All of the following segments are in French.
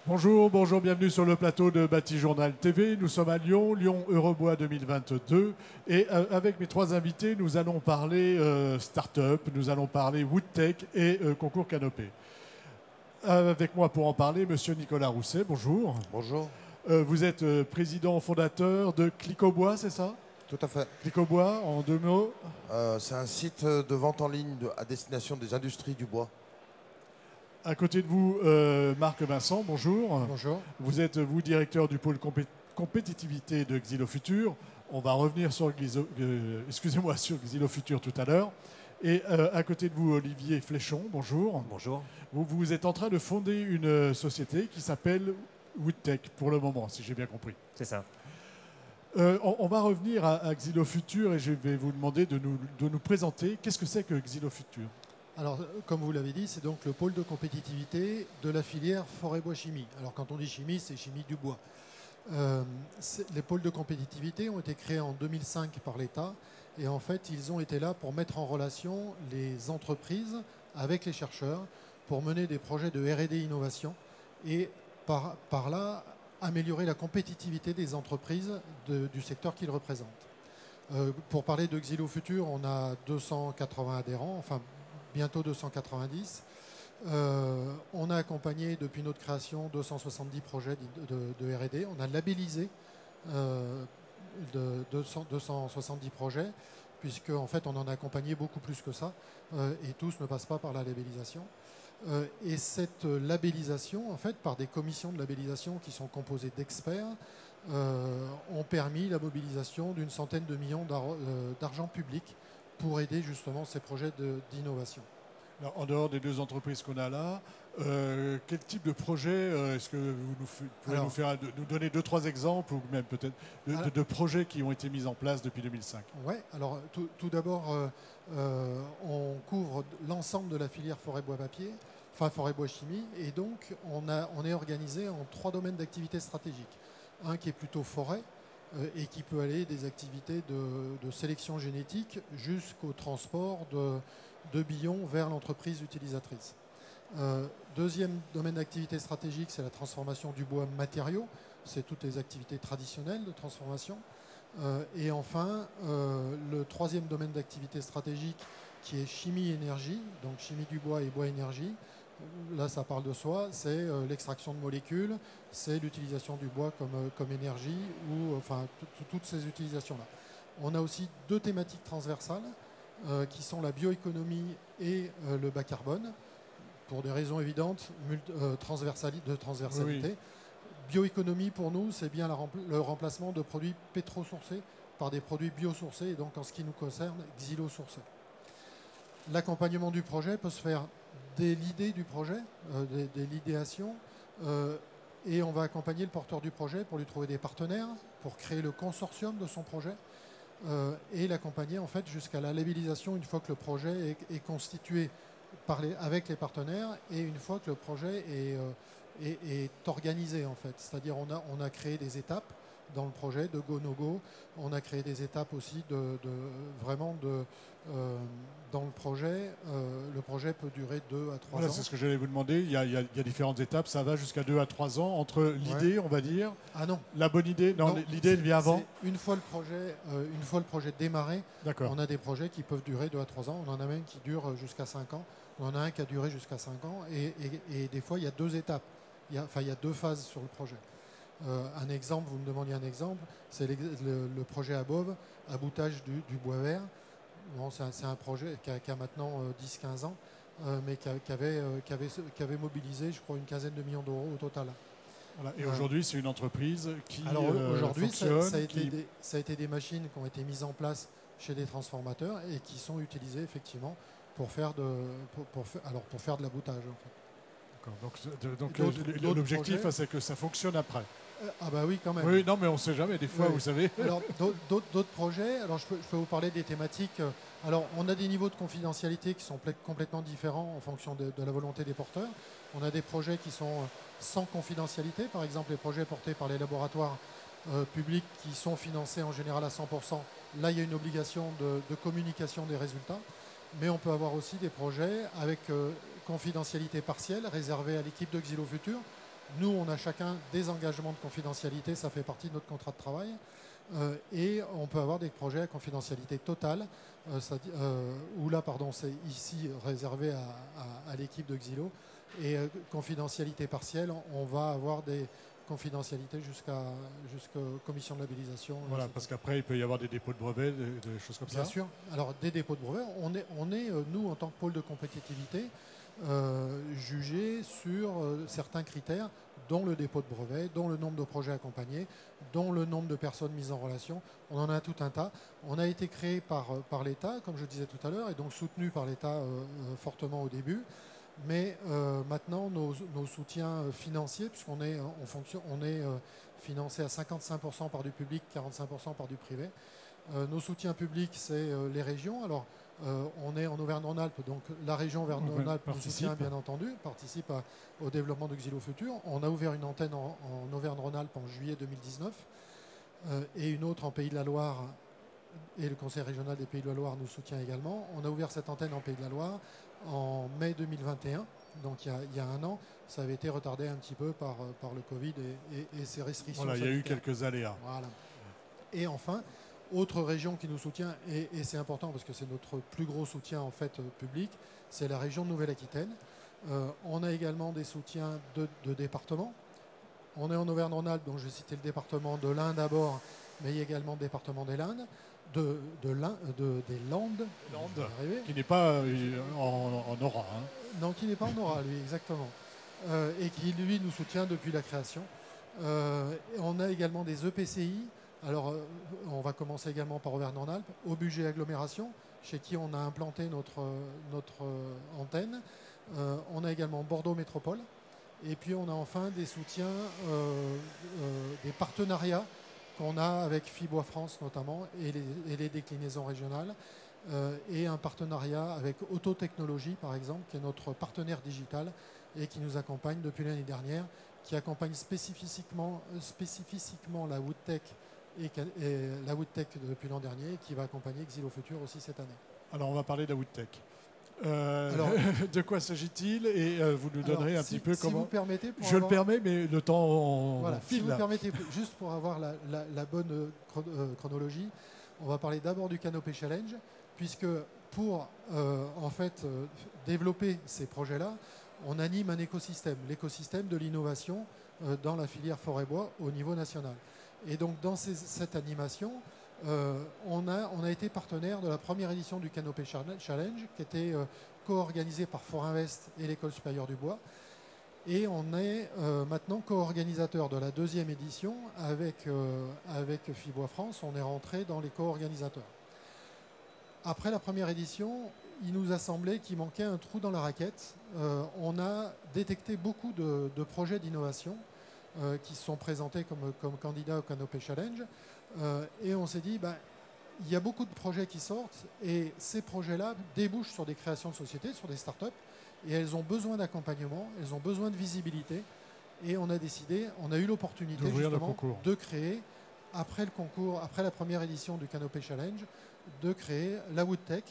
Bonjour, bonjour, bienvenue sur le plateau de Bâti Journal TV. Nous sommes à Lyon, Lyon Eurobois 2022. Et avec mes trois invités, nous allons parler start-up, nous allons parler Woodtech et concours Canopé. Avec moi pour en parler, monsieur Nicolas Rousset, bonjour. Bonjour. Vous êtes président fondateur de Clicobois, c'est ça? Tout à fait. Clicobois, en deux mots. C'est un site de vente en ligne à destination des industries du bois. À côté de vous, Marc Vincent, bonjour. Bonjour. Vous êtes, vous, directeur du pôle compétitivité de Xylofutur. On va revenir sur excusez-moi, sur Xylofutur tout à l'heure. Et à côté de vous, Olivier Fléchon, bonjour. Bonjour. Vous êtes en train de fonder une société qui s'appelle Woodtech, pour le moment, si j'ai bien compris. C'est ça. On va revenir à Xylofutur et je vais vous demander de nous présenter. Qu'est-ce que c'est que Xylofutur ? Alors, comme vous l'avez dit, c'est donc le pôle de compétitivité de la filière forêt-bois-chimie. Alors, quand on dit chimie, c'est chimie du bois. Les pôles de compétitivité ont été créés en 2005 par l'État et en fait, ils ont été là pour mettre en relation les entreprises avec les chercheurs pour mener des projets de R&D innovation et par là améliorer la compétitivité des entreprises du secteur qu'ils représentent. Pour parler de Xylofutur, on a 280 adhérents, enfin bientôt 290. On a accompagné depuis notre création 270 projets de R&D. On a labellisé 270 projets, puisque en fait on en a accompagné beaucoup plus que ça, et tous ne passent pas par la labellisation. Et cette labellisation, en fait, par des commissions de labellisation qui sont composées d'experts, ont permis la mobilisation d'une centaine de millions d'argent public pour aider justement ces projets d'innovation. En dehors des deux entreprises qu'on a là, quel type de projet est-ce que vous pouvez nous donner deux, trois exemples ou même peut-être de projets qui ont été mis en place depuis 2005? Oui, alors tout d'abord, on couvre l'ensemble de la filière forêt-bois-papier, enfin forêt-bois-chimie, et donc on est organisé en trois domaines d'activité stratégiques. Un qui est plutôt forêt, et qui peut aller des activités de sélection génétique jusqu'au transport de billons vers l'entreprise utilisatrice. Deuxième domaine d'activité stratégique, c'est la transformation du bois matériaux. C'est toutes les activités traditionnelles de transformation. Et enfin, le troisième domaine d'activité stratégique qui est chimie-énergie, donc chimie du bois et bois-énergie. Là, ça parle de soi, c'est l'extraction de molécules, c'est l'utilisation du bois comme énergie, ou enfin toutes ces utilisations-là. On a aussi deux thématiques transversales qui sont la bioéconomie et le bas carbone, pour des raisons évidentes de transversalité. Oui. Bioéconomie, pour nous, c'est bien le remplacement de produits pétrosourcés par des produits biosourcés, et donc en ce qui nous concerne, xylosourcés. L'accompagnement du projet peut se faire dès l'idée du projet, dès l'idéation, et on va accompagner le porteur du projet pour lui trouver des partenaires, pour créer le consortium de son projet, et l'accompagner en fait jusqu'à la labellisation une fois que le projet est constitué avec les partenaires et une fois que le projet est organisé en fait. C'est-à-dire on a créé des étapes dans le projet de go no go. On a créé des étapes aussi dans le projet. Le projet peut durer 2 à 3 ans. C'est ce que j'allais vous demander. Il y a différentes étapes. Ça va jusqu'à 2 à 3 ans entre l'idée, on va dire. Ah non. La bonne idée. Non, l'idée elle vient avant. Une fois le projet démarré, on a des projets qui peuvent durer 2 à 3 ans. On en a même qui durent jusqu'à 5 ans. On en a un qui a duré jusqu'à 5 ans. Et des fois, il y a 2 étapes. Il y a 2 phases sur le projet. Un exemple, vous me demandiez un exemple, c'est le projet Above, aboutage du bois vert. Bon, c'est un projet qui a maintenant 10-15 ans, mais qui avait mobilisé, je crois, une quinzaine de millions d'euros au total. Voilà. Et aujourd'hui, c'est une entreprise qui Alors aujourd'hui, fonctionne. Ça a été des machines qui ont été mises en place chez des transformateurs et qui sont utilisées effectivement pour faire de l'aboutage. En fait. Donc l'objectif, c'est que ça fonctionne après. Ah bah oui, quand même. Oui, non, mais on ne sait jamais, des fois, vous savez. Alors, d'autres projets, alors je peux vous parler des thématiques. Alors, on a des niveaux de confidentialité qui sont complètement différents en fonction de la volonté des porteurs. On a des projets qui sont sans confidentialité, par exemple les projets portés par les laboratoires publics qui sont financés en général à 100%. Là, il y a une obligation de communication des résultats. Mais on peut avoir aussi des projets avec confidentialité partielle réservée à l'équipe de Xylofutur Nous, on a chacun des engagements de confidentialité, ça fait partie de notre contrat de travail. Et on peut avoir des projets à confidentialité totale, où là, pardon, c'est ici réservé à l'équipe de Xilo. Et confidentialité partielle, on va avoir des confidentialités jusqu'aux commissions de labellisation. Voilà, parce qu'après, il peut y avoir des dépôts de brevets, des choses comme ça. Bien sûr. Alors, des dépôts de brevets, on est nous, en tant que pôle de compétitivité, jugés sur certains critères, dont le dépôt de brevet, dont le nombre de projets accompagnés, dont le nombre de personnes mises en relation. On en a tout un tas. On a été créé par l'État, comme je disais tout à l'heure, et donc soutenu par l'État fortement au début. Mais maintenant, nos soutiens financiers, puisqu'on est, on est financé à 55% par du public, 45% par du privé. Nos soutiens publics, c'est les régions. Alors, on est en Auvergne-Rhône-Alpes, donc la région Auvergne-Rhône-Alpes nous soutient bien entendu, participe au développement de Xilo Futur. On a ouvert une antenne en Auvergne-Rhône-Alpes en juillet 2019 et une autre en Pays de la Loire, et le Conseil régional des Pays de la Loire nous soutient également. On a ouvert cette antenne en Pays de la Loire en mai 2021, donc il y a un an. Ça avait été retardé un petit peu par le Covid et ses restrictions. Voilà, il y a eu quelques aléas. Voilà. Et enfin, autre région qui nous soutient, et c'est important parce que c'est notre plus gros soutien en fait public, c'est la région de Nouvelle-Aquitaine. On a également des soutiens de départements. On est en Auvergne-Rhône-Alpes, donc je vais citer le département de l'Ain d'abord, mais il y a également le département des Landes. Des Landes, qui n'est pas en aura. Hein. Non, qui n'est pas en aura, lui, exactement. Et qui, lui, nous soutient depuis la création. On a également des EPCI. Alors, on va commencer également par Auvergne-Rhône-Alpes, au budget agglomération, chez qui on a implanté notre antenne. On a également Bordeaux Métropole. Et puis, on a enfin des soutiens, des partenariats qu'on a avec Fibois France notamment et les déclinaisons régionales et un partenariat avec Autotechnologie par exemple qui est notre partenaire digital et qui nous accompagne depuis l'année dernière, qui accompagne spécifiquement la Woodtech et la Woodtech depuis l'an dernier et qui va accompagner Xilo Futur aussi cette année. Alors on va parler de la Woodtech. De quoi s'agit-il et vous nous donnerez un petit peu si comment. Vous permettez, le permets, mais le temps voilà, file. Si vous permettez, juste pour avoir la bonne chronologie, on va parler d'abord du Canopé Challenge, puisque pour en fait développer ces projets-là, on anime un écosystème, l'écosystème de l'innovation dans la filière forêt-bois au niveau national. Et donc dans cette animation, on a été partenaire de la première édition du Canopé Challenge qui était co-organisée par Forinvest et l'École supérieure du bois. Et on est maintenant co-organisateur de la deuxième édition avec Fibois France. On est rentré dans les co-organisateurs. Après la première édition, il nous a semblé qu'il manquait un trou dans la raquette. On a détecté beaucoup de projets d'innovation qui se sont présentés comme candidats au Canopé Challenge. Et on s'est dit, il y a beaucoup de projets qui sortent et ces projets-là débouchent sur des créations de sociétés, sur des startups et elles ont besoin d'accompagnement, elles ont besoin de visibilité et on a décidé, on a eu l'opportunité justement de créer, après le concours, après la première édition du Canopé Challenge, de créer la Woodtech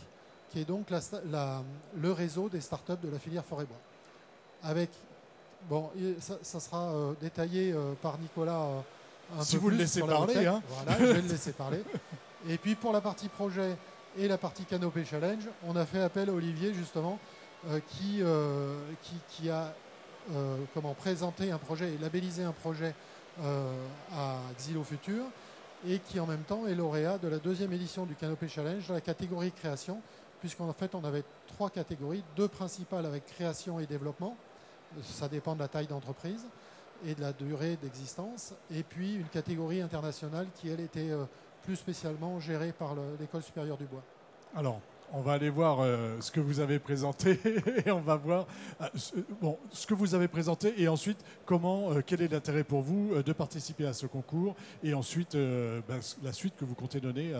qui est donc le réseau des startups de la filière forêt-bois. Avec, bon, ça sera détaillé par Nicolas si vous le laissez parler. Hein. Voilà, je vais le laisser parler. Et puis pour la partie projet et la partie Canopé Challenge, on a fait appel à Olivier justement qui a présenté un projet et labellisé un projet à Xilo Futur et qui en même temps est lauréat de la deuxième édition du Canopé Challenge dans la catégorie création, puisqu'en fait on avait 3 catégories, 2 principales avec création et développement, ça dépend de la taille d'entreprise et de la durée d'existence, et puis une catégorie internationale qui elle était plus spécialement gérée par l'École supérieure du bois. Alors, on va aller voir ce que vous avez présenté et on va voir ce que vous avez présenté et ensuite quel est l'intérêt pour vous de participer à ce concours et ensuite la suite que vous comptez donner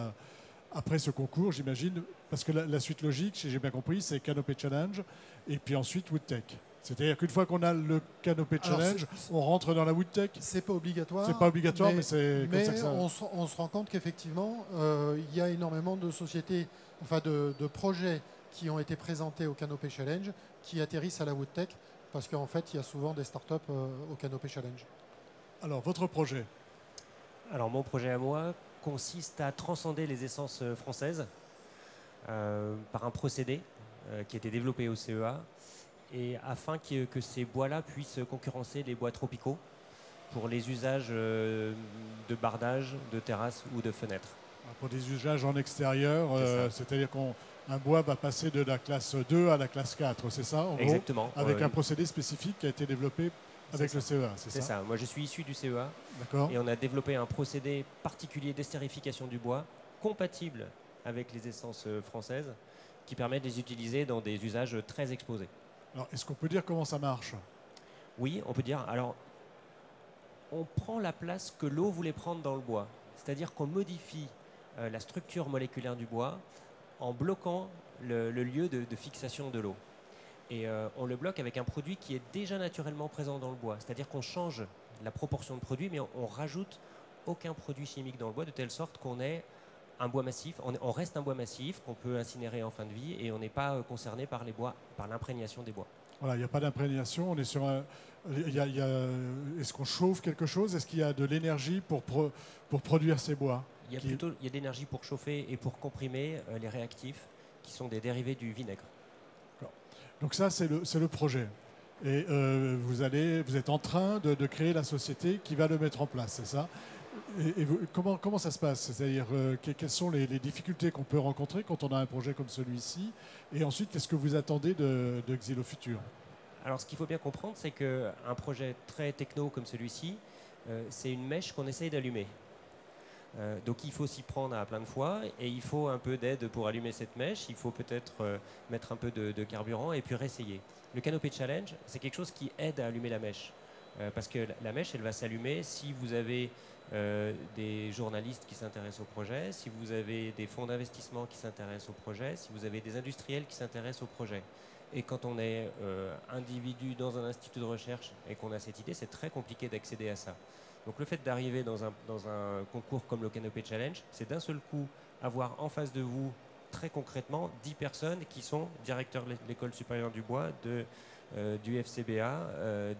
après ce concours, j'imagine, parce que la suite logique, si j'ai bien compris, c'est Canopé Challenge et puis ensuite Woodtech. C'est-à-dire qu'une fois qu'on a le Canopé Challenge, on rentre dans la Woodtech. C'est pas obligatoire. C'est pas obligatoire, mais c'est comme ça que ça. On se rend compte qu'effectivement, il y a énormément de sociétés, enfin de projets qui ont été présentés au Canopé Challenge, qui atterrissent à la Woodtech, parce qu'en fait, il y a souvent des startups au Canopé Challenge. Alors, votre projet? Alors, mon projet à moi consiste à transcender les essences françaises par un procédé qui a été développé au CEA, et afin que ces bois-là puissent concurrencer les bois tropicaux pour les usages de bardage, de terrasse ou de fenêtres. Pour des usages en extérieur, c'est-à-dire qu'un bois va passer de la classe 2 à la classe 4, c'est ça en gros, Exactement. avec un procédé spécifique qui a été développé avec le CEA, c'est ça? C'est ça. Moi, je suis issu du CEA. D'accord. Et on a développé un procédé particulier d'estérification du bois, compatible avec les essences françaises, qui permet de les utiliser dans des usages très exposés. Alors, est-ce qu'on peut dire comment ça marche? Oui, on peut dire. Alors, on prend la place que l'eau voulait prendre dans le bois. C'est-à-dire qu'on modifie la structure moléculaire du bois en bloquant le lieu de fixation de l'eau. Et on le bloque avec un produit qui est déjà naturellement présent dans le bois. C'est-à-dire qu'on change la proportion de produit, mais on rajoute aucun produit chimique dans le bois, de telle sorte qu'on ait un bois massif. On reste un bois massif qu'on peut incinérer en fin de vie, et on n'est pas concerné par les bois, par l'imprégnation des bois. Voilà, il n'y a pas d'imprégnation. On est sur un. Est-ce qu'on chauffe quelque chose? Est-ce qu'il y a de l'énergie pour produire ces bois? Il y a de l'énergie pour chauffer et pour comprimer les réactifs, qui sont des dérivés du vinaigre. Donc ça, c'est le projet. Et vous êtes en train de créer la société qui va le mettre en place, c'est ça? Et comment ça se passe? C'est-à-dire, quelles sont les difficultés qu'on peut rencontrer quand on a un projet comme celui-ci? Et ensuite, qu'est-ce que vous attendez de Xylofutur? Alors, ce qu'il faut bien comprendre, c'est qu'un projet très techno comme celui-ci, c'est une mèche qu'on essaye d'allumer. Donc il faut s'y prendre à plein de fois, et il faut un peu d'aide pour allumer cette mèche. Il faut peut-être mettre un peu de carburant et puis réessayer. Le Canopé Challenge, c'est quelque chose qui aide à allumer la mèche. Parce que la mèche, elle va s'allumer si vous avez des journalistes qui s'intéressent au projet, si vous avez des fonds d'investissement qui s'intéressent au projet, si vous avez des industriels qui s'intéressent au projet. Et quand on est individu dans un institut de recherche et qu'on a cette idée, c'est très compliqué d'accéder à ça. Donc le fait d'arriver dans un concours comme le Canopé Challenge, c'est d'un seul coup avoir en face de vous, très concrètement, 10 personnes qui sont directeurs de l'école supérieure du bois, du FCBA,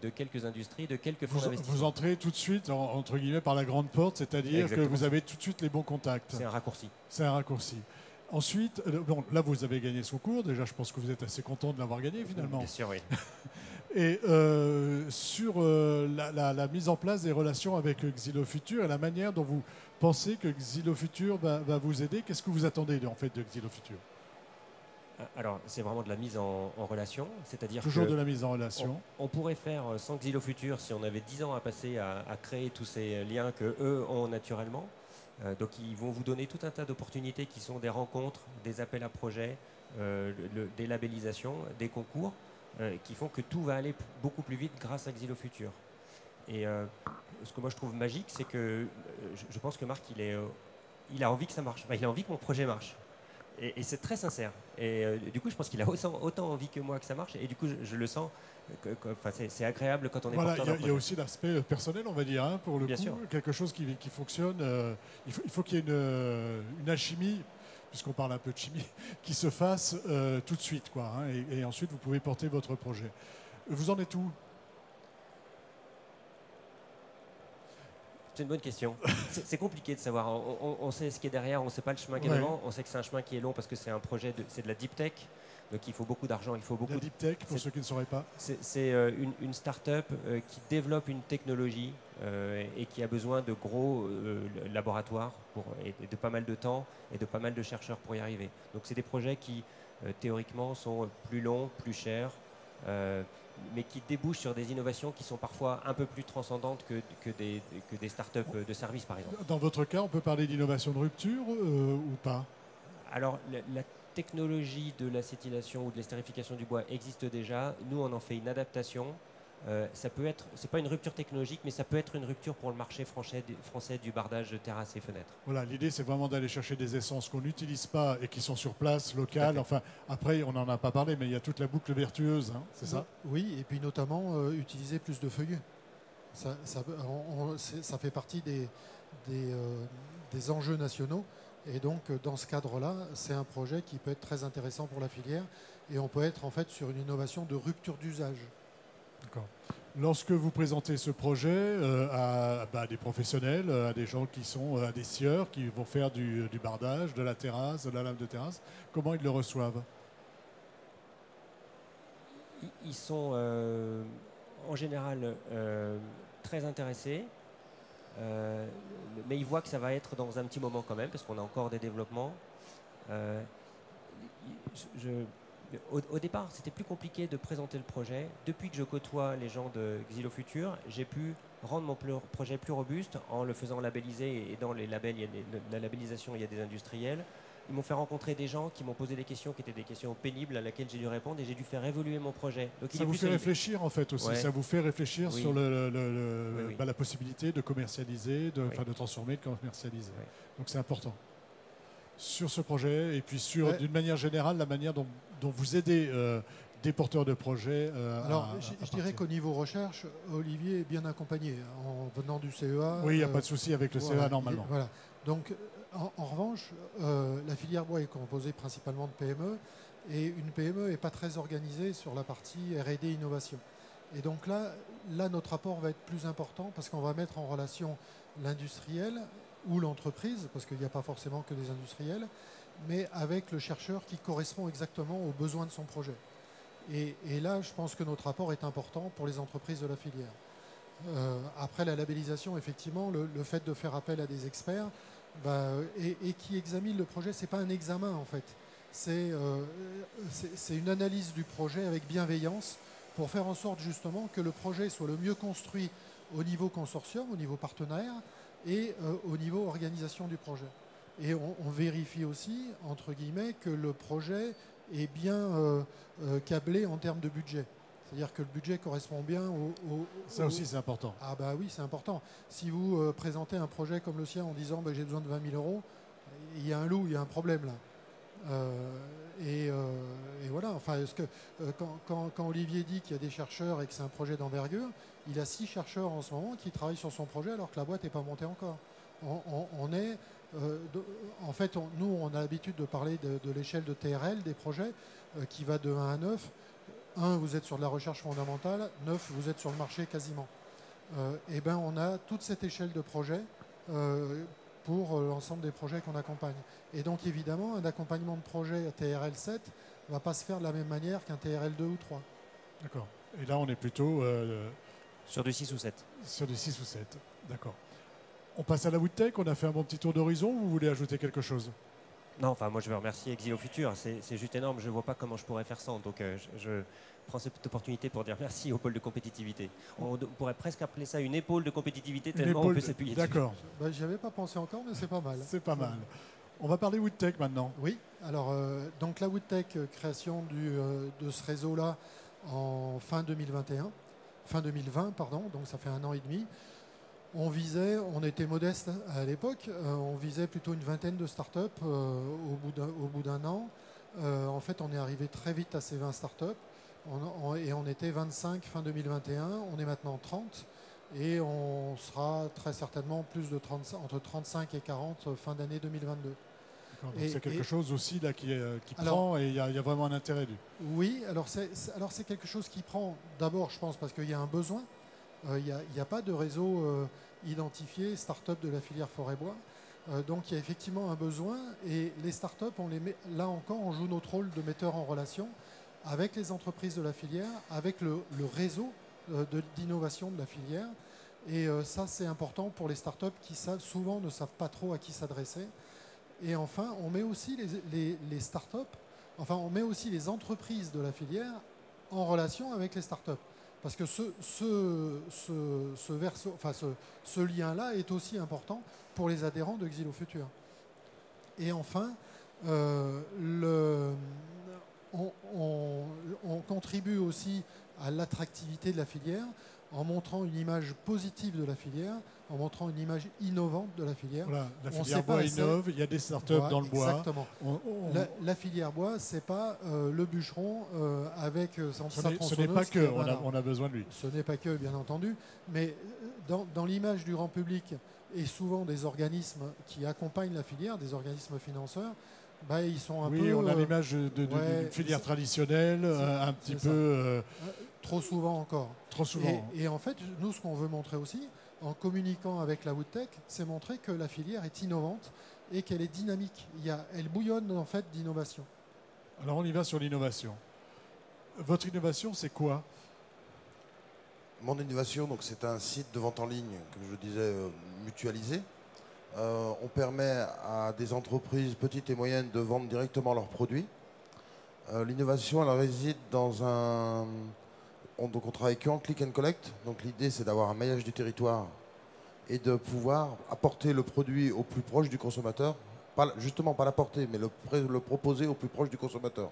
de quelques industries, de quelques fonds d'investissement. Vous entrez tout de suite, entre guillemets, par la grande porte, c'est-à-dire que vous avez tout de suite les bons contacts. C'est un raccourci. C'est un raccourci. Ensuite, bon, là, vous avez gagné ce concours. Déjà, je pense que vous êtes assez content de l'avoir gagné, finalement. Bien sûr, oui. Et sur la mise en place des relations avec Xylofutur et la manière dont vous pensez que Xylofutur va vous aider, qu'est-ce que vous attendez en fait de Xylofutur? Alors, c'est vraiment de la mise en relation, c'est-à-dire toujours de la mise en relation. On pourrait faire sans Xylofutur si on avait 10 ans à passer à créer tous ces liens que eux ont naturellement. Donc, ils vont vous donner tout un tas d'opportunités qui sont des rencontres, des appels à projets, des labellisations, des concours, qui font que tout va aller beaucoup plus vite grâce à Xylofutur. Et ce que moi je trouve magique, c'est que je pense que Marc, il a envie que ça marche. Enfin, il a envie que mon projet marche. Et c'est très sincère. Et du coup, je pense qu'il a autant envie que moi que ça marche. Et du coup, je le sens. C'est agréable quand on est porteur d'un projet. Il y a aussi l'aspect personnel, on va dire, hein, pour le Bien coup. sûr. Quelque chose qui fonctionne. Il faut qu'il y ait une alchimie, puisqu'on parle un peu de chimie, qui se fasse tout de suite, quoi. Hein, et ensuite, vous pouvez porter votre projet. Vous en êtes où? C'est une bonne question. C'est compliqué de savoir. On sait ce qui est derrière, on ne sait pas le chemin qui est devant. On sait que c'est un chemin qui est long parce que c'est un projet, c'est de la deep tech. Donc il faut beaucoup d'argent, il faut beaucoup. La deep tech, pour ceux qui ne sauraient pas. C'est une start-up qui développe une technologie et qui a besoin de gros laboratoires et de pas mal de temps et de pas mal de chercheurs pour y arriver. Donc c'est des projets qui théoriquement sont plus longs, plus chers. Mais qui débouchent sur des innovations qui sont parfois un peu plus transcendantes que des startups de services, par exemple. Dans votre cas, on peut parler d'innovation de rupture ou pas? Alors, la technologie de l'acétylation ou de l'estérification du bois existe déjà. Nous, on en fait une adaptation. C'est pas une rupture technologique, mais ça peut être une rupture pour le marché français du bardage de terrasses et fenêtres. Voilà, l'idée c'est vraiment d'aller chercher des essences qu'on n'utilise pas et qui sont sur place, locales. Enfin, après, on n'en a pas parlé, mais il y a toute la boucle vertueuse, hein, c'est ça? Oui, et puis notamment utiliser plus de feuillus. Ça fait partie des enjeux nationaux. Et donc, dans ce cadre-là, c'est un projet qui peut être très intéressant pour la filière. Et on peut être en fait sur une innovation de rupture d'usage. Lorsque vous présentez ce projet à des professionnels, à des gens qui sont à des scieurs, qui vont faire du bardage, de la terrasse, de la lame de terrasse, comment ils le reçoivent? Ils sont en général très intéressés, mais ils voient que ça va être dans un petit moment quand même, parce qu'on a encore des développements. Au départ, c'était plus compliqué de présenter le projet. Depuis que je côtoie les gens de Xylofutur, j'ai pu rendre mon projet plus robuste en le faisant labelliser. Et dans les labels, la labellisation, il y a des industriels. Ils m'ont fait rencontrer des gens qui m'ont posé des questions qui étaient des questions pénibles à laquelle j'ai dû répondre et j'ai dû faire évoluer mon projet. Donc, ça vous fait réfléchir en fait aussi, ça vous fait réfléchir sur la possibilité de commercialiser, de transformer, de commercialiser. Oui. Donc c'est important. Sur ce projet et puis sur, d'une manière générale, la manière dont vous aidez des porteurs de projets. Alors, je dirais qu'au niveau recherche, Olivier est bien accompagné en venant du CEA. Oui, il n'y a pas de souci avec le CEA normalement. Voilà. Donc, en revanche, la filière bois est composée principalement de PME et une PME n'est pas très organisée sur la partie R&D innovation. Et donc là, notre apport va être plus important parce qu'on va mettre en relation l'industriel ou l'entreprise, parce qu'il n'y a pas forcément que des industriels, mais avec le chercheur qui correspond exactement aux besoins de son projet. Et là, je pense que notre apport est important pour les entreprises de la filière. Après la labellisation, effectivement, le fait de faire appel à des experts et qui examinent le projet, ce n'est pas un examen en fait. C'est une analyse du projet avec bienveillance pour faire en sorte justement que le projet soit le mieux construit au niveau consortium, au niveau partenaire et au niveau organisation du projet. Et on vérifie aussi, entre guillemets, que le projet est bien câblé en termes de budget. C'est-à-dire que le budget correspond bien Ça aussi, c'est important. Ah bah oui, c'est important. Si vous présentez un projet comme le sien en disant j'ai besoin de 20 000 €, il y a un loup, il y a un problème là. Et voilà, enfin, quand Olivier dit qu'il y a des chercheurs et que c'est un projet d'envergure, il a 6 chercheurs en ce moment qui travaillent sur son projet alors que la boîte n'est pas montée encore. En fait, nous, on a l'habitude de parler de l'échelle de TRL des projets qui va de 1 à 9. 1, vous êtes sur de la recherche fondamentale. 9, vous êtes sur le marché quasiment. Et ben, on a toute cette échelle de projets pour l'ensemble des projets qu'on accompagne. Et donc, évidemment, un accompagnement de projet à TRL 7 ne va pas se faire de la même manière qu'un TRL 2 ou 3. D'accord. Et là, on est plutôt... sur du 6 ou 7. Sur du 6 ou 7, d'accord. On passe à la Woodtech, on a fait un bon petit tour d'horizon. Vous voulez ajouter quelque chose? Non, enfin, moi, je veux remercier Xylofutur. C'est juste énorme. Je ne vois pas comment je pourrais faire sans. Donc, je prends cette opportunité pour dire merci au pôle de compétitivité. On pourrait presque appeler ça une épaule de compétitivité, tellement on peut s'appuyer dessus. D'accord. J'y avais pas pensé encore, mais c'est pas mal. C'est pas mal. On va parler Woodtech maintenant. Oui, alors, donc la Woodtech, création de ce réseau-là en fin 2021. Fin 2020, pardon, donc ça fait 1 an et demi. On était modeste à l'époque, on visait plutôt une vingtaine de startups au bout d'un an. En fait, on est arrivé très vite à ces 20 startups et on était 25 fin 2021, on est maintenant 30 et on sera très certainement plus de entre 35 et 40 fin d'année 2022. C'est quelque chose aussi là qui prend et il y a vraiment un intérêt. Oui, alors c'est quelque chose qui prend d'abord, je pense, parce qu'il y a un besoin. Il n'y a pas de réseau identifié start-up de la filière forêt-bois. Donc il y a effectivement un besoin et les start-up, là encore, on joue notre rôle de metteur en relation avec les entreprises de la filière, avec le réseau d'innovation de la filière. Et ça, c'est important pour les start-up qui souvent ne savent pas trop à qui s'adresser. Et enfin, on met aussi les start-up, on met aussi les entreprises de la filière en relation avec les start-up. Parce que ce lien-là est aussi important pour les adhérents de Xylofutur. Et enfin, on contribue aussi à l'attractivité de la filière en montrant une image positive de la filière, en montrant une image innovante de la filière. Voilà, la filière bois innove, il y a des startups dans le bois. Exactement. La filière bois, c'est pas le bûcheron avec sa tronçonneuse. Ce n'est pas que, on a besoin de lui. Ce n'est pas que, bien entendu, mais dans l'image du grand public et souvent des organismes qui accompagnent la filière, des organismes financeurs, ils sont un peu... Oui, on a l'image d'une filière traditionnelle, un petit peu... trop souvent encore. Trop souvent. Et en fait, nous, ce qu'on veut montrer aussi, en communiquant avec la Woodtech, c'est montrer que la filière est innovante et qu'elle est dynamique. Elle bouillonne en fait d'innovation. Alors on y va sur l'innovation. Votre innovation, c'est quoi? Mon innovation, donc c'est un site de vente en ligne, comme je le disais, mutualisé. On permet à des entreprises petites et moyennes de vendre directement leurs produits. L'innovation, elle réside dans un... Donc on travaille qu'en click and collect. Donc l'idée, c'est d'avoir un maillage du territoire et de pouvoir apporter le produit au plus proche du consommateur. Justement, pas l'apporter, mais le proposer au plus proche du consommateur.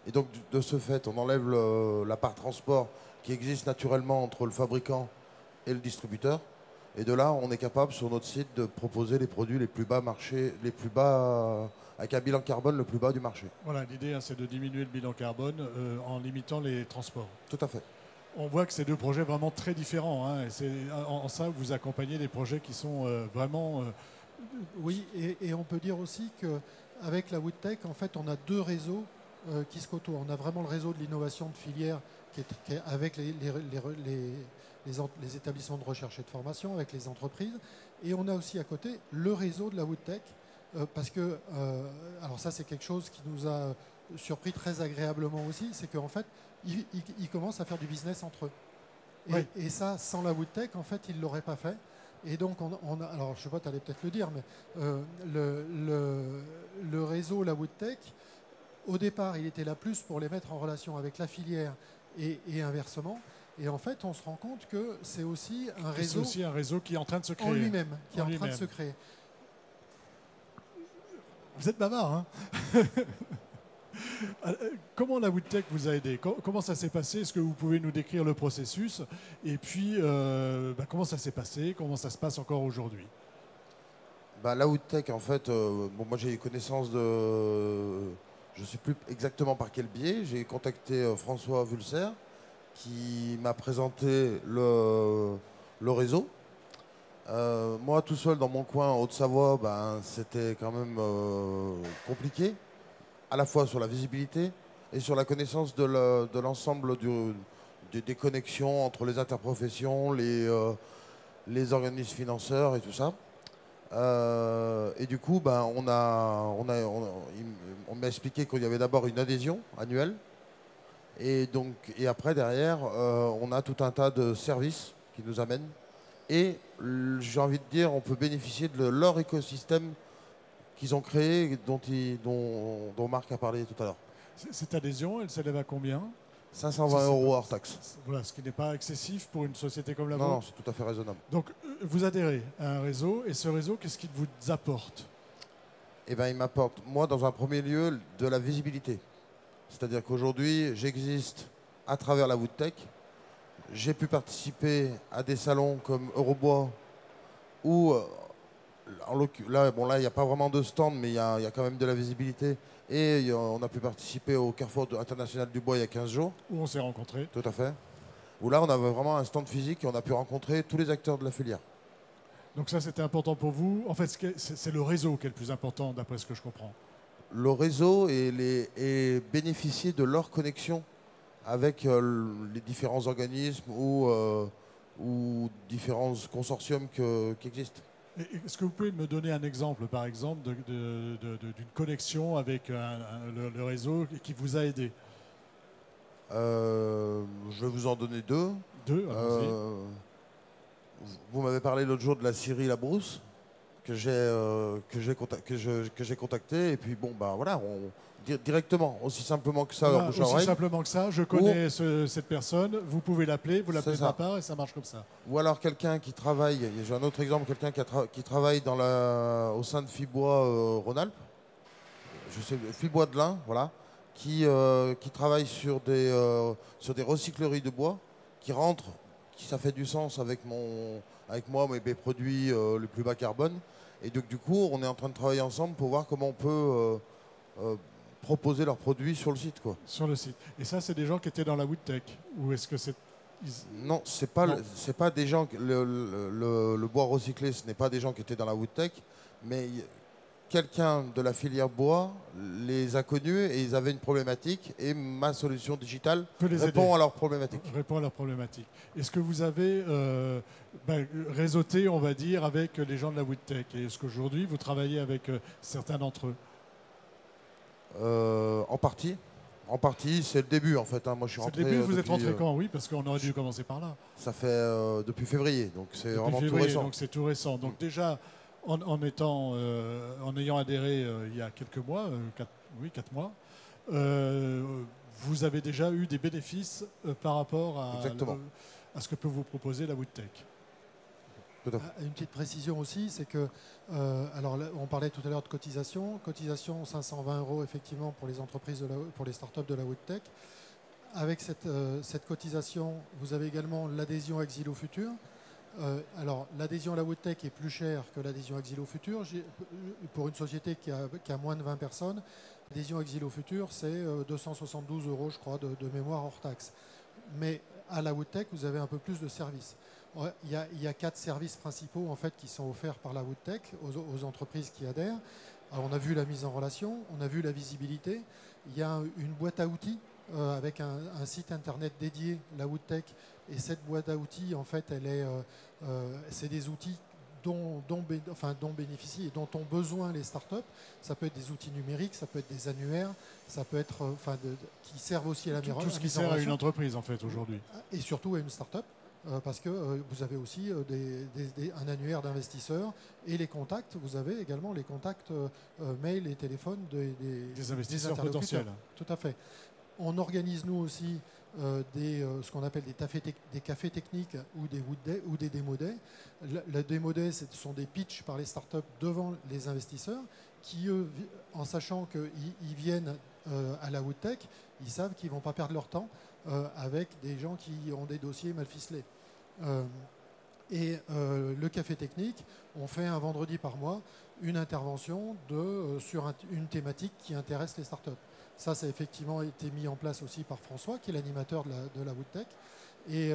Et donc, de ce fait, on enlève la part transport qui existe naturellement entre le fabricant et le distributeur. Et de là, on est capable, sur notre site, de proposer les produits les plus bas marché, avec un bilan carbone le plus bas du marché. Voilà, l'idée, hein, c'est de diminuer le bilan carbone en limitant les transports. Tout à fait. On voit que c'est deux projets vraiment très différents. Hein, et en ça, vous accompagnez des projets qui sont vraiment... Oui, et on peut dire aussi qu'avec la Woodtech, en fait, on a deux réseaux qui se côtoient. On a vraiment le réseau de l'innovation de filière qui est avec les établissements de recherche et de formation, avec les entreprises. Et on a aussi à côté le réseau de la Woodtech, parce que, alors ça c'est quelque chose qui nous a surpris très agréablement aussi, c'est qu'en fait, ils commencent à faire du business entre eux. Oui. Et ça, sans la Woodtech, en fait, ils ne l'auraient pas fait. Et donc, alors je ne sais pas, tu allais peut-être le dire, mais le réseau, la Woodtech, au départ, il était là plus pour les mettre en relation avec la filière et inversement. Et en fait, on se rend compte que c'est aussi un réseau... C'est aussi un réseau qui est en train de se créer. En lui-même, qui est en train de se créer. Vous êtes bavard, hein? Comment la Woodtech vous a aidé? Comment ça s'est passé? Est-ce que vous pouvez nous décrire le processus? Et puis, comment ça s'est passé? Comment ça se passe encore aujourd'hui? La Woodtech, en fait, moi j'ai eu connaissance de... Je ne sais plus exactement par quel biais. J'ai contacté François Vulser qui m'a présenté le réseau. Moi, tout seul dans mon coin, en Haute-Savoie, c'était quand même compliqué, à la fois sur la visibilité et sur la connaissance de l'ensemble des connexions entre les interprofessions, les organismes financeurs et tout ça. Et du coup, on m'a expliqué qu'il y avait d'abord une adhésion annuelle. Et après, derrière, on a tout un tas de services qui nous amènent. Et j'ai envie de dire, on peut bénéficier de leur écosystème qu'ils ont créé, dont Marc a parlé tout à l'heure. Cette adhésion, elle s'élève à combien? 520 € hors taxe. Voilà, ce qui n'est pas excessif pour une société comme la vôtre. Non, c'est tout à fait raisonnable. Donc, vous adhérez à un réseau, et ce réseau, qu'est-ce qu'il vous apporte? Eh bien, il m'apporte, moi, dans un premier lieu, de la visibilité. C'est-à-dire qu'aujourd'hui, j'existe à travers la Woodtech. J'ai pu participer à des salons comme Eurobois, où, là, il n'y a pas vraiment de stand, mais il y a quand même de la visibilité. Et on a pu participer au Carrefour international du bois il y a 15 jours. Où on s'est rencontrés. Tout à fait. Où là, on avait vraiment un stand physique et on a pu rencontrer tous les acteurs de la filière. Donc ça, c'était important pour vous. En fait, c'est le réseau qui est le plus important, d'après ce que je comprends. Le réseau et bénéficier de leur connexion avec les différents organismes ou différents consortiums qui existent. Est-ce que vous pouvez me donner un exemple, par exemple, d'une connexion avec le réseau qui vous a aidé? Je vais vous en donner deux. Deux, allons-y. Vous m'avez parlé l'autre jour de la Syrie La Brousse que j'ai contacté et puis voilà, directement, aussi simplement que ça, Voilà, bouche à aussi oreille. simplement que ça, je connais cette personne, vous pouvez l'appeler, vous l'appelez de ça. ma part et ça marche comme ça. Ou alors quelqu'un qui travaille, j'ai un autre exemple, quelqu'un qui travaille au sein de Fibois Rhône-Alpes, je sais, Fibois de l'Ain, voilà, qui travaille sur des recycleries de bois, qui rentre, ça fait du sens avec moi, mes produits les plus bas carbone. Et donc du coup, on est en train de travailler ensemble pour voir comment on peut proposer leurs produits sur le site, quoi. Sur le site. Et ça, c'est des gens qui étaient dans la Woodtech? Ou est-ce que c'est... Non, c'est pas des gens... Le bois recyclé, ce n'est pas des gens qui étaient dans la Woodtech, mais quelqu'un de la filière bois les a connus et ils avaient une problématique et ma solution digitale répond à leur problématique. Répond à leur problématique. Est-ce que vous avez réseauté, on va dire, avec les gens de la WoodTech? Et est-ce qu'aujourd'hui, vous travaillez avec certains d'entre eux? En partie. En partie, c'est le début en fait. Hein. Moi, je suis rentré. C'est le début, vous êtes rentré quand? Oui, parce qu'on aurait dû commencer par là. Ça fait depuis février, donc c'est vraiment tout récent. Donc c'est tout récent. Donc déjà, en ayant adhéré il y a quelques mois, 4 mois, vous avez déjà eu des bénéfices par rapport à ce que peut vous proposer la WoodTech. Une petite précision aussi, c'est que, alors là, on parlait tout à l'heure de cotisation 520 € effectivement pour les entreprises, pour les startups de la WoodTech. Avec cette cotisation, vous avez également l'adhésion à Xilo Futur. Alors l'adhésion à la WoodTech est plus chère que l'adhésion à Xilo Futur. Pour une société qui a moins de 20 personnes, l'adhésion à Xilo Futur, c'est 272 € je crois de mémoire hors taxe. Mais à la WoodTech, vous avez un peu plus de services. Il y a 4 services principaux en fait, qui sont offerts par la WoodTech aux entreprises qui adhèrent. Alors, on a vu la mise en relation, on a vu la visibilité. Il y a une boîte à outils avec un site internet dédié, la WoodTech. Et cette boîte à outils, en fait, c'est des outils dont bénéficient et dont ont besoin les startups. Ça peut être des outils numériques, ça peut être des annuaires, ça peut être qui servent aussi à la mise en relation. Tout ce qui sert à une entreprise en fait aujourd'hui. Et surtout à une startup. Parce que vous avez aussi un annuaire d'investisseurs et les contacts, vous avez également les contacts mail et téléphone des investisseurs potentiels. Tout à fait. On organise nous aussi ce qu'on appelle des cafés techniques ou des démo days. La démo day, ce sont des pitchs par les startups devant les investisseurs qui, eux, en sachant qu'ils viennent à la WoodTech, ils savent qu'ils ne vont pas perdre leur temps avec des gens qui ont des dossiers mal ficelés. Le café technique, on fait un vendredi par mois une intervention sur une thématique qui intéresse les startups. Ça a effectivement été mis en place aussi par François, qui est l'animateur de la WoodTech. Et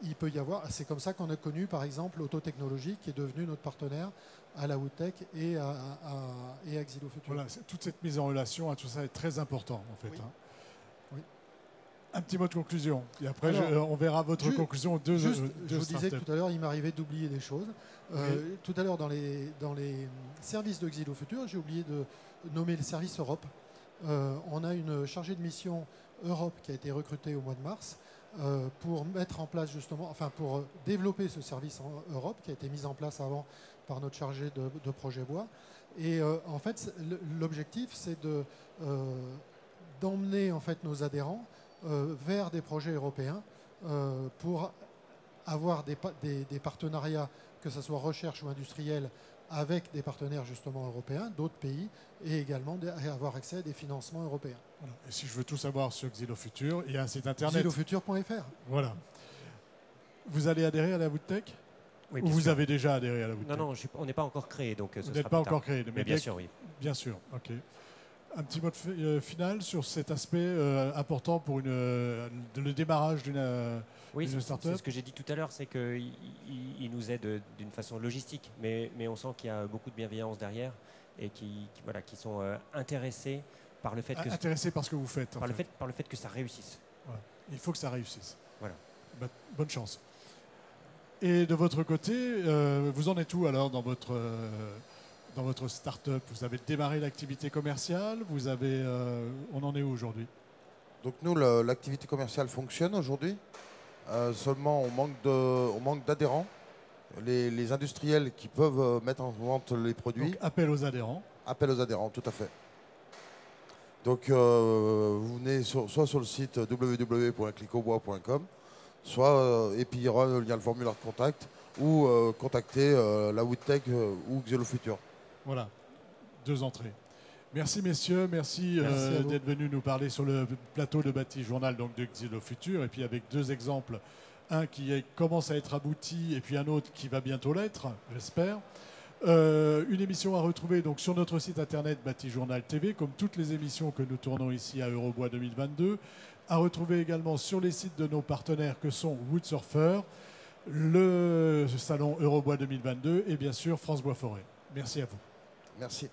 il peut y avoir, c'est comme ça qu'on a connu par exemple Autotechnologie, qui est devenu notre partenaire à la WoodTech et à Xilo Futur. Voilà, toute cette mise en relation, tout ça est très important en fait. Oui. Hein. Oui. Un petit mot de conclusion. Et après, on verra votre conclusion. Je vous disais que tout à l'heure, il m'arrivait d'oublier des choses. Oui. Tout à l'heure, dans les services de Xilo Futur, j'ai oublié de nommer le service Europe. On a une chargée de mission Europe qui a été recrutée au mois de mars pour mettre en place justement, pour développer ce service en Europe qui a été mis en place avant par notre chargé de projet bois. Et en fait, l'objectif, c'est d'emmener en fait nos adhérents vers des projets européens pour avoir des partenariats, que ce soit recherche ou industriel, avec des partenaires justement européens, d'autres pays, et également avoir accès à des financements européens. Voilà. Et si je veux tout savoir sur Xilo Futur, il y a un site internet. Xilofutur.fr. Voilà. Vous allez adhérer à la WoodTech? Oui, ou vous avez déjà adhéré à la WoodTech? Non, on n'est pas encore créé, donc vous n'êtes pas encore créé. Mais bien sûr, oui. Bien sûr, ok. Un petit mot final sur cet aspect important pour le démarrage d'une start-up. C'est ce que j'ai dit tout à l'heure, c'est qu'il nous aide d'une façon logistique, mais on sent qu'il y a beaucoup de bienveillance derrière et qui sont intéressés par le fait que... Intéressés par ce que vous faites. Par le fait que ça réussisse. Voilà. Il faut que ça réussisse. Voilà. Bonne chance. Et de votre côté, vous en êtes où alors dans votre start-up? Vous avez démarré l'activité commerciale, on en est où aujourd'hui? Donc nous, l'activité commerciale fonctionne aujourd'hui. Seulement, on manque d'adhérents. Les industriels qui peuvent mettre en vente les produits. Donc, appel aux adhérents. Appel aux adhérents, tout à fait. Donc, vous venez soit sur le site www.clicobois.com, et puis il y aura le formulaire de contact, ou contacter la WoodTech ou Xilo Futur. Voilà, 2 entrées. Merci messieurs, merci d'être venus nous parler sur le plateau de Bâti Journal donc de Xilo Futur, et puis avec 2 exemples, un qui commence à être abouti et puis un autre qui va bientôt l'être, j'espère. Une émission à retrouver donc sur notre site internet Bâti Journal TV, comme toutes les émissions que nous tournons ici à Eurobois 2022, à retrouver également sur les sites de nos partenaires que sont Woodsurfer, le salon Eurobois 2022 et bien sûr France Bois Forêt. Merci à vous. Merci.